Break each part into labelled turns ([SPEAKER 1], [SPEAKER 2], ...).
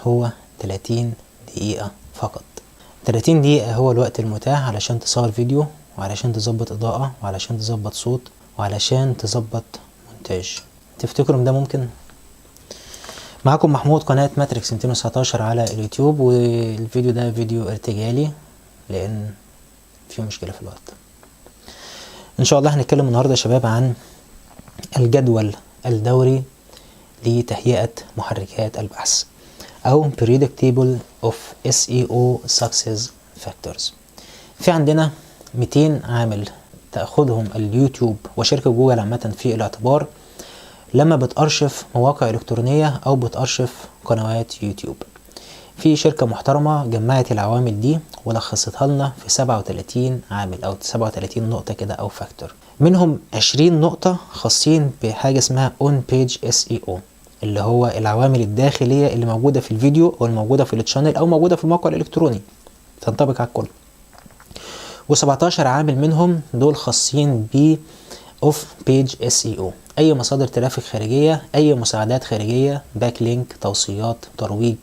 [SPEAKER 1] هو 30 دقيقة فقط. 30 دقيقة هو الوقت المتاح علشان تصور فيديو، وعلشان تظبط إضاءة، وعلشان تظبط صوت، وعلشان تظبط مونتاج. تفتكروا ده ممكن؟ معاكم محمود، قناة ماتريكس 219 على اليوتيوب، والفيديو ده فيديو ارتجالي لأن في مشكلة في الوقت. إن شاء الله هنتكلم النهاردة يا شباب عن الجدول الدوري لتهيئة محركات البحث أو Periodic Table of SEO Success Factors. في عندنا 200 عامل تأخذهم اليوتيوب وشركة جوجل عامة في الاعتبار لما بتأرشف مواقع إلكترونية أو بتأرشف قنوات يوتيوب. في شركة محترمة جمعت العوامل دي ولخصتها لنا في 37 عامل أو 37 نقطة كده أو فاكتور. منهم 20 نقطة خاصين بحاجة اسمها On Page SEO، اللي هو العوامل الداخلية اللي موجودة في الفيديو أو الموجودة في التشانل أو موجودة في الموقع الإلكتروني، تنطبق على الكل. و17 عامل منهم دول خاصين ب Off Page SEO، أي مصادر ترافيك خارجية، أي مساعدات خارجية، باك لينك، توصيات، ترويج،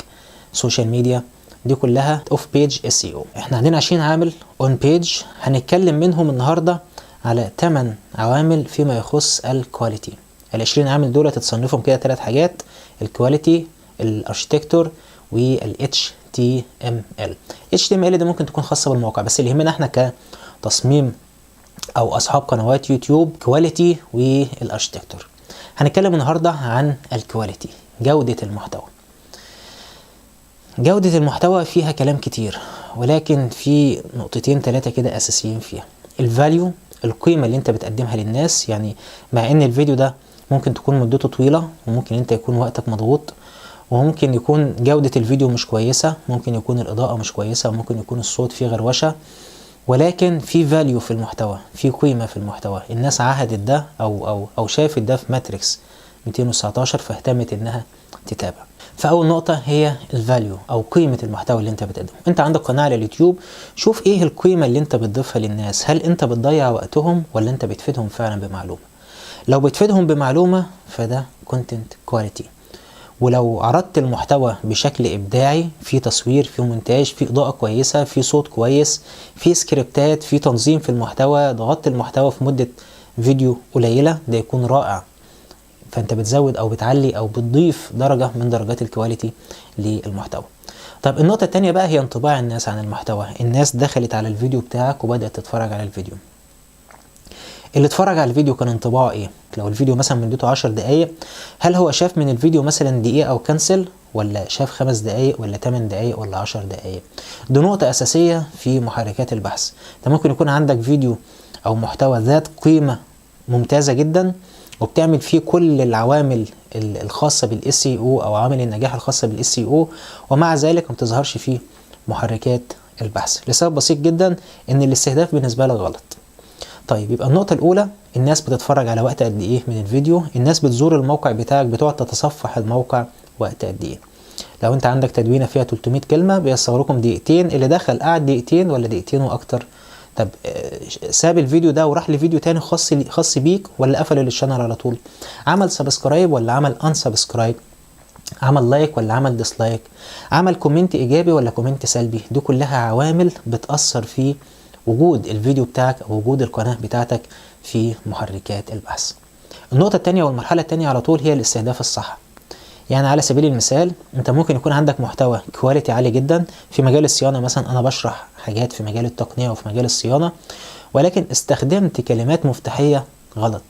[SPEAKER 1] سوشيال ميديا، دي كلها Off Page SEO. احنا عندنا 20 عامل On Page، هنتكلم منهم النهاردة على 8 عوامل فيما يخص الكواليتي. ال20 عامل دول تتصنفهم كده 3 حاجات: الكواليتي، الاركتكتور، وال HTML. HTML ده ممكن تكون خاصة بالموقع، بس اللي يهمنا احنا كتصميم او اصحاب قنوات يوتيوب كواليتي والاركتكتور. هنتكلم النهارده عن الكواليتي، جودة المحتوى. جودة المحتوى فيها كلام كتير، ولكن في نقطتين 3 كده اساسيين فيها. الفاليو، القيمة اللي انت بتقدمها للناس. يعني مع ان الفيديو ده ممكن تكون مدته طويلة، وممكن انت يكون وقتك مضغوط، وممكن يكون جودة الفيديو مش كويسة، ممكن يكون الإضاءة مش كويسة، وممكن يكون الصوت فيه غروشة، ولكن في فاليو في المحتوى، في قيمة في المحتوى. الناس عهدت ده أو شافت ده في ماتريكس 219 فاهتمت إنها تتابع. فأول نقطة هي الفاليو أو قيمة المحتوى اللي أنت بتقدمه. أنت عندك قناة على اليوتيوب، شوف إيه القيمة اللي أنت بتضيفها للناس. هل أنت بتضيع وقتهم ولا أنت بتفيدهم فعلا بمعلومة؟ لو بتفيدهم بمعلومة فده content quality. ولو عرضت المحتوى بشكل إبداعي، في تصوير، في مونتاج، في إضاءة كويسة، في صوت كويس، في سكريبتات، في تنظيم في المحتوى، ضغطت المحتوى في مدة فيديو قليلة، ده يكون رائع. فأنت بتزود أو بتعلي أو بتضيف درجة من درجات الكواليتي للمحتوى. طب النقطة التانية بقى هي انطباع الناس عن المحتوى. الناس دخلت على الفيديو بتاعك وبدأت تتفرج على الفيديو. اللي اتفرج على الفيديو كان انطباعه ايه؟ لو الفيديو مثلا مدته 10 دقايق، هل هو شاف من الفيديو مثلا دقيقة او كنسل، ولا شاف 5 دقايق، ولا 8 دقايق، ولا 10 دقايق؟ دي نقطة اساسية في محركات البحث. انت ممكن يكون عندك فيديو او محتوى ذات قيمة ممتازة جدا، وبتعمل فيه كل العوامل الخاصة بالاس اي او او عوامل النجاح الخاصة بالاس اي ومع ذلك ما بتظهرش فيه محركات البحث لسبب بسيط جدا، ان الاستهداف بالنسبة لك غلط. طيب يبقى النقطة الأولى، الناس بتتفرج على وقت قد إيه من الفيديو؟ الناس بتزور الموقع بتاعك، بتقعد تتصفح الموقع وقت قد إيه؟ لو أنت عندك تدوينة فيها 300 كلمة بيصوركم دقيقتين، اللي دخل قعد دقيقتين ولا دقيقتين وأكتر؟ طب ساب الفيديو ده وراح لفيديو تاني خاص بيك، ولا قفل الشانل على طول؟ عمل سبسكرايب ولا عمل أنسبسكرايب؟ عمل لايك ولا عمل ديسلايك؟ عمل كومنت إيجابي ولا كومنت سلبي؟ دي كلها عوامل بتأثر في وجود الفيديو بتاعك او وجود القناة بتاعتك في محركات البحث. النقطة التانية والمرحلة التانية على طول هي الاستهداف الصح. يعني على سبيل المثال، انت ممكن يكون عندك محتوى كواليتي عالي جدا في مجال الصيانة مثلا، انا بشرح حاجات في مجال التقنية وفي مجال الصيانة، ولكن استخدمت كلمات مفتاحية غلط.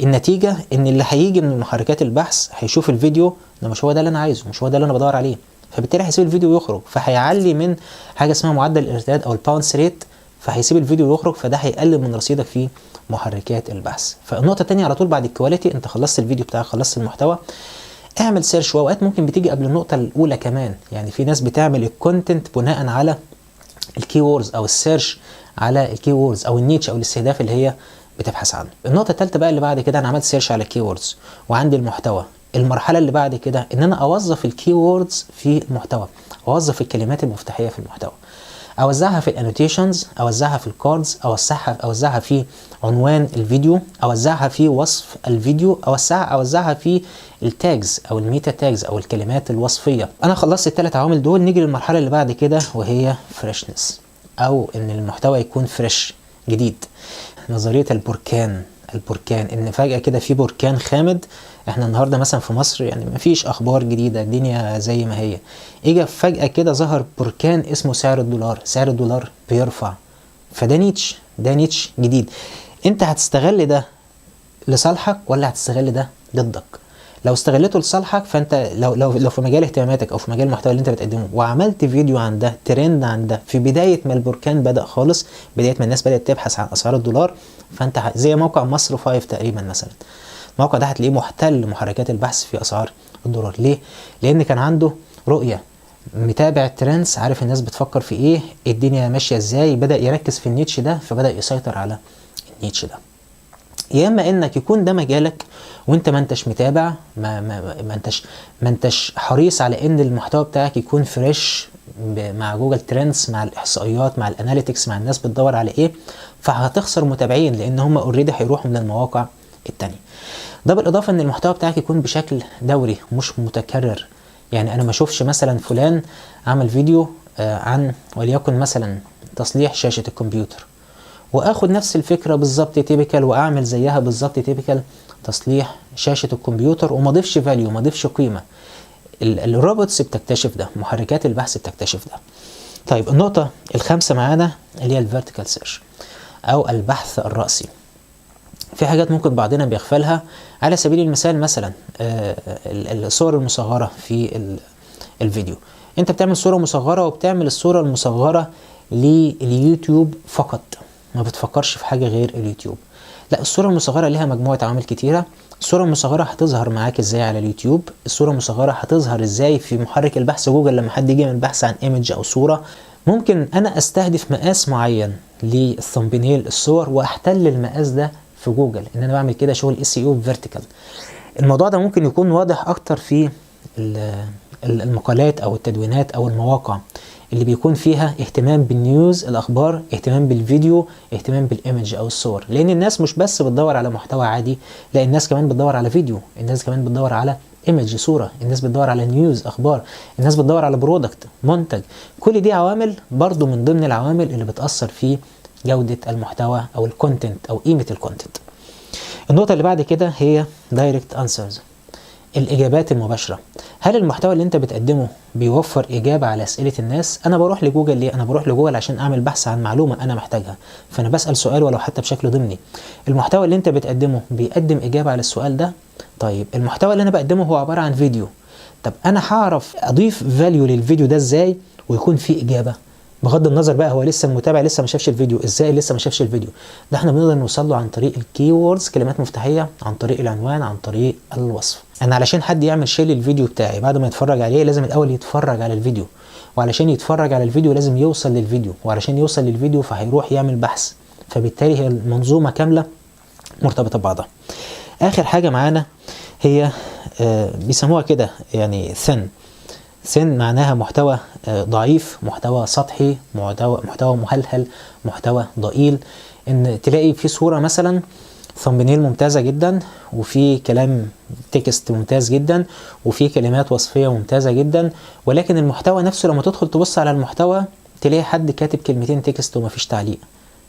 [SPEAKER 1] النتيجة ان اللي هيجي من محركات البحث هيشوف الفيديو ده مش هو ده اللي انا عايزه، مش هو ده اللي انا بدور عليه، فبالتالي هيسيب الفيديو ويخرج، فهيعلي من حاجه اسمها معدل الارتداد او الباونس ريت، فهيسيب الفيديو ويخرج، فده هيقلل من رصيدك في محركات البحث. فالنقطه الثانيه على طول بعد الكواليتي، انت خلصت الفيديو بتاعك، خلصت المحتوى، اعمل سيرش. واوقات ممكن بتيجي قبل النقطه الاولى كمان، يعني في ناس بتعمل الكونتنت بناء على الكي ووردز او السيرش على الكي ووردز او النيتش او الاستهداف اللي هي بتبحث عنه. النقطه الثالثه بقى اللي بعد كده، انا عملت سيرش على الكي ووردز وعندي المحتوى. المرحله اللي بعد كده ان انا اوظف الكي ووردز في المحتوى، اوظف الكلمات المفتاحيه في المحتوى. اوزعها في الانوتيشنز، اوزعها في الكاردز، اوزعها في عنوان الفيديو، اوزعها في وصف الفيديو، اوزعها في التاجز او الميتا تاجز او الكلمات الوصفيه. انا خلصت الثلاث عوامل دول. نيجي للمرحله اللي بعد كده وهي فريشنس، او ان المحتوى يكون فريش جديد. نظريه البركان ان فجاه كده في بركان خامد. احنا النهارده مثلا في مصر يعني مفيش اخبار جديده، الدنيا زي ما هي. اجى فجاه كده ظهر بركان اسمه سعر الدولار بيرفع. فده نيتش جديد. انت هتستغل ده لصالحك ولا هتستغل ده ضدك؟ لو استغلته لصالحك، فانت لو في مجال اهتماماتك او في مجال المحتوى اللي انت بتقدمه وعملت فيديو عن ده، ترند عن ده، في بدايه ما البركان بدا خالص، بدايه ما الناس بدات تبحث عن اسعار الدولار، فانت زي موقع مصر 5 تقريبا مثلا. الموقع ده هتلاقيه محتل محركات البحث في اسعار الدولار. ليه؟ لان كان عنده رؤيه، متابع الترندز، عارف الناس بتفكر في ايه، الدنيا ماشيه ازاي، بدا يركز في النيتش ده، فبدا يسيطر على النيتش ده. يا اما انك يكون ده مجالك وانت ما انتش متابع، ما انتش حريص على ان المحتوى بتاعك يكون فريش مع جوجل ترندز، مع الاحصائيات، مع الاناليتكس، مع الناس بتدور على ايه، فهتخسر متابعين لان هم اوريدي هيروحوا من المواقع التانية. ده بالاضافه ان المحتوى بتاعك يكون بشكل دوري مش متكرر. يعني انا ما اشوفش مثلا فلان عمل فيديو عن وليكن مثلا تصليح شاشه الكمبيوتر، واخد نفس الفكره بالظبط تيبيكال واعمل زيها بالظبط تيبيكال تصليح شاشه الكمبيوتر، وما اضيفش فاليو، ما اضيفش قيمه. الروبوتس بتكتشف ده، محركات البحث بتكتشف ده. طيب النقطه الخامسه معانا اللي هي الفيرتيكال سيرش او البحث الرأسي. في حاجات ممكن بعضنا بيغفلها. على سبيل المثال مثلا الصور المصغره في الفيديو. انت بتعمل صوره مصغره وبتعمل الصوره المصغره لليوتيوب فقط، ما بتفكرش في حاجه غير اليوتيوب. لا، الصوره المصغره لها مجموعه عوامل كتيره. الصوره المصغره هتظهر معاك ازاي على اليوتيوب، الصوره المصغره هتظهر ازاي في محرك البحث جوجل لما حد يجي يعمل بحث عن ايمج او صوره. ممكن انا استهدف مقاس معين للثمبنيل الصور واحتل المقاس ده في جوجل، ان انا بعمل كده شغل SEO فيرتيكال. الموضوع ده ممكن يكون واضح اكتر في المقالات او التدوينات او المواقع اللي بيكون فيها اهتمام بالنيوز، الاخبار، اهتمام بالفيديو، اهتمام بالايمج او الصور. لان الناس مش بس بتدور على محتوى عادي، لا، الناس كمان بتدور على فيديو، الناس كمان بتدور على ايمج صوره، الناس بتدور على نيوز اخبار، الناس بتدور على برودكت منتج. كل دي عوامل برضو من ضمن العوامل اللي بتاثر في جوده المحتوى او الكونتنت او قيمه الكونتنت. النقطه اللي بعد كده هي دايركت انسرز، الإجابات المباشرة. هل المحتوى اللي أنت بتقدمه بيوفر إجابة على أسئلة الناس؟ أنا بروح لجوجل ليه؟ أنا بروح لجوجل عشان أعمل بحث عن معلومة أنا محتاجها، فأنا بسأل سؤال ولو حتى بشكل ضمني. المحتوى اللي أنت بتقدمه بيقدم إجابة على السؤال ده؟ طيب المحتوى اللي أنا بقدمه هو عبارة عن فيديو، طب أنا هعرف أضيف فاليو للفيديو ده إزاي ويكون فيه إجابة؟ بغض النظر بقى هو لسه المتابع لسه ما شافش الفيديو، ازاي لسه ما شافش الفيديو؟ ده احنا بنقدر نوصل له عن طريق الكيوردز، كلمات مفتاحيه، عن طريق العنوان، عن طريق الوصف. انا علشان حد يعمل شير للفيديو بتاعي بعد ما يتفرج عليه لازم الاول يتفرج على الفيديو، وعلشان يتفرج على الفيديو لازم يوصل للفيديو، وعلشان يوصل للفيديو فهيروح يعمل بحث. فبالتالي هي المنظومه كامله مرتبطه ببعضها. اخر حاجه معانا هي بيسموها كده يعني ثن معناها محتوى ضعيف، محتوى سطحي، محتوى مهلهل، محتوى ضئيل. ان تلاقي في صورة مثلا ثمبنيل ممتازة جدا، وفي كلام تكست ممتاز جدا، وفي كلمات وصفية ممتازة جدا، ولكن المحتوى نفسه لما تدخل تبص على المحتوى تلاقي حد كاتب كلمتين تكست ومفيش تعليق،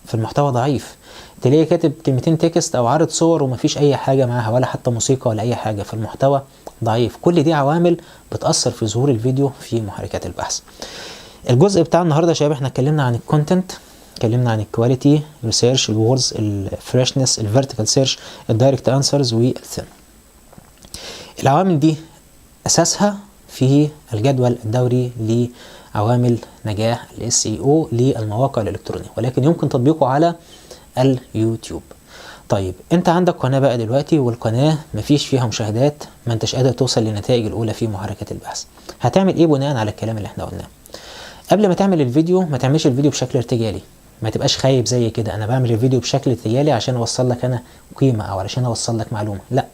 [SPEAKER 1] فالمحتوى ضعيف. تلاقي كاتب كلمتين تكست او عارض صور ومفيش اي حاجة معاها ولا حتى موسيقى ولا اي حاجة، فالمحتوى ضعيف. كل دي عوامل بتأثر في ظهور الفيديو في محركات البحث. الجزء بتاع النهارده يا شباب احنا اتكلمنا عن الكونتنت، اتكلمنا عن الكواليتي، الريسيرش، الوردز، الفريشنس، الفيرتيكال سيرش، الدايركت انسرز، والثن. العوامل دي اساسها في الجدول الدوري لعوامل نجاح SEO للمواقع الالكترونيه، ولكن يمكن تطبيقه على اليوتيوب. طيب انت عندك قناه بقى دلوقتي، والقناه مفيش فيها مشاهدات، ما انتش قادر توصل للنتائج الاولى في محركات البحث. هتعمل ايه بناء على الكلام اللي احنا قلناه؟ قبل ما تعمل الفيديو ما تعملش الفيديو بشكل ارتجالي، ما تبقاش خايب زي كده انا بعمل الفيديو بشكل ارتجالي عشان اوصل لك انا قيمه او علشان اوصل لك معلومه. لا،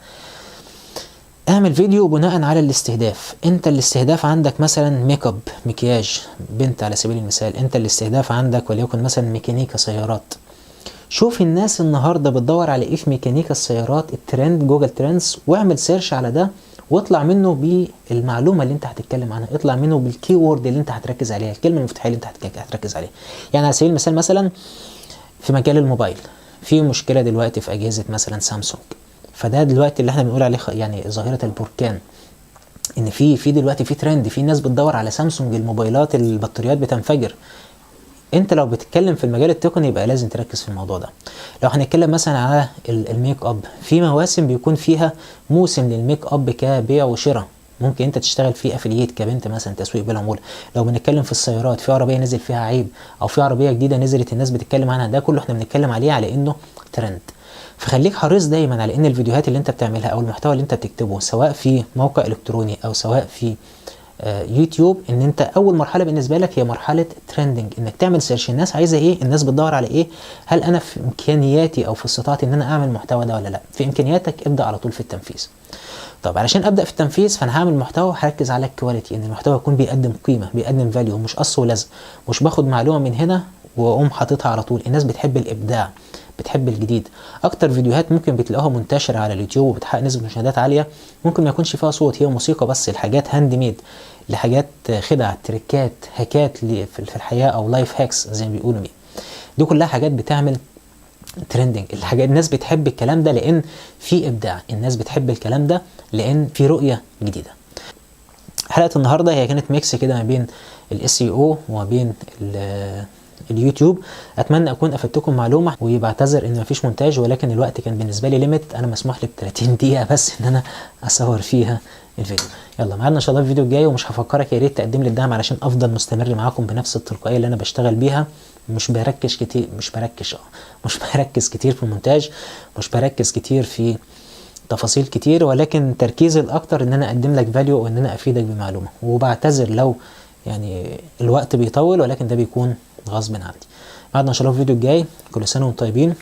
[SPEAKER 1] اعمل فيديو بناء على الاستهداف. انت الاستهداف عندك مثلا ميك اب، مكياج بنت على سبيل المثال، انت الاستهداف عندك وليكن مثلا ميكانيكا سيارات. شوف الناس النهارده بتدور على ايه في ميكانيكا السيارات، الترند جوجل ترندز، واعمل سيرش على ده واطلع منه بالمعلومه اللي انت هتتكلم عنها، اطلع منه بالكي وورد اللي انت هتركز عليها، الكلمه المفتاحيه اللي انت هتركز عليها. يعني على سبيل المثال مثلا في مجال الموبايل في مشكله دلوقتي في اجهزه مثلا سامسونج، فده دلوقتي اللي احنا بنقول عليه يعني ظاهره البركان، ان في دلوقتي في ترند، في ناس بتدور على سامسونج، الموبايلات البطاريات بتنفجر. انت لو بتتكلم في المجال التقني يبقى لازم تركز في الموضوع ده. لو هنتكلم مثلا على الميك اب، في مواسم بيكون فيها موسم للميك اب كبيع وشراء، ممكن انت تشتغل فيه افلييت كبنت مثلا، تسويق بالعموله. لو بنتكلم في السيارات، في عربيه نزل فيها عيب او في عربيه جديده نزلت الناس بتتكلم عنها، ده كله احنا بنتكلم عليه على انه ترند. فخليك حريص دايما على ان الفيديوهات اللي انت بتعملها او المحتوى اللي انت بتكتبه سواء في موقع الكتروني او سواء في يوتيوب، ان انت اول مرحله بالنسبه لك هي مرحله ترندنج، انك تعمل سيرش الناس عايزه ايه، الناس بتدور على ايه، هل انا في امكانياتي او في استطاعتي ان انا اعمل المحتوى ده ولا لا. في امكانياتك ابدا على طول في التنفيذ. طب علشان ابدا في التنفيذ فانا هعمل محتوى هركز على الكواليتي، ان المحتوى يكون بيقدم قيمه، بيقدم فاليو، مش قص ولزق، مش باخد معلومه من هنا واقوم حاططها على طول. الناس بتحب الابداع، بتحب الجديد. اكتر فيديوهات ممكن بتلاقوها منتشره على اليوتيوب وبتحقق نسبه مشاهدات عاليه ممكن ما يكونش فيها صوت، هي موسيقى بس، الحاجات هاند ميد، لحاجات خدع، تريكات، هاكات في الحياه او لايف هاكس زي ما بيقولوا. دي كلها حاجات بتعمل ترندنج. الحاجات الناس بتحب الكلام ده لان في ابداع، الناس بتحب الكلام ده لان في رؤيه جديده. حلقه النهارده هي كانت ميكس كده ما بين الاس اي او وما بين اليوتيوب. اتمنى اكون افدتكم معلومه، وبعتذر ان مفيش مونتاج، ولكن الوقت كان بالنسبه لي ليميت، انا مسموح لي ب 30 دقيقه بس ان انا اصور فيها الفيديو. يلا معانا ان شاء الله في الفيديو الجاي، ومش هفكرك يا ريت تقدم لي الدعم علشان افضل مستمر معاكم بنفس التلقائيه اللي انا بشتغل بيها. مش بركز كتير في المونتاج، مش بركز كتير في تفاصيل كتير، ولكن تركيزي الاكتر ان انا اقدم لك فاليو وان انا افيدك بمعلومه. وبعتذر لو يعني الوقت بيطول، ولكن ده بيكون غصب عني. بعدنا ان شاء الله في الفيديو الجاي. كل سنه وانتم طيبين.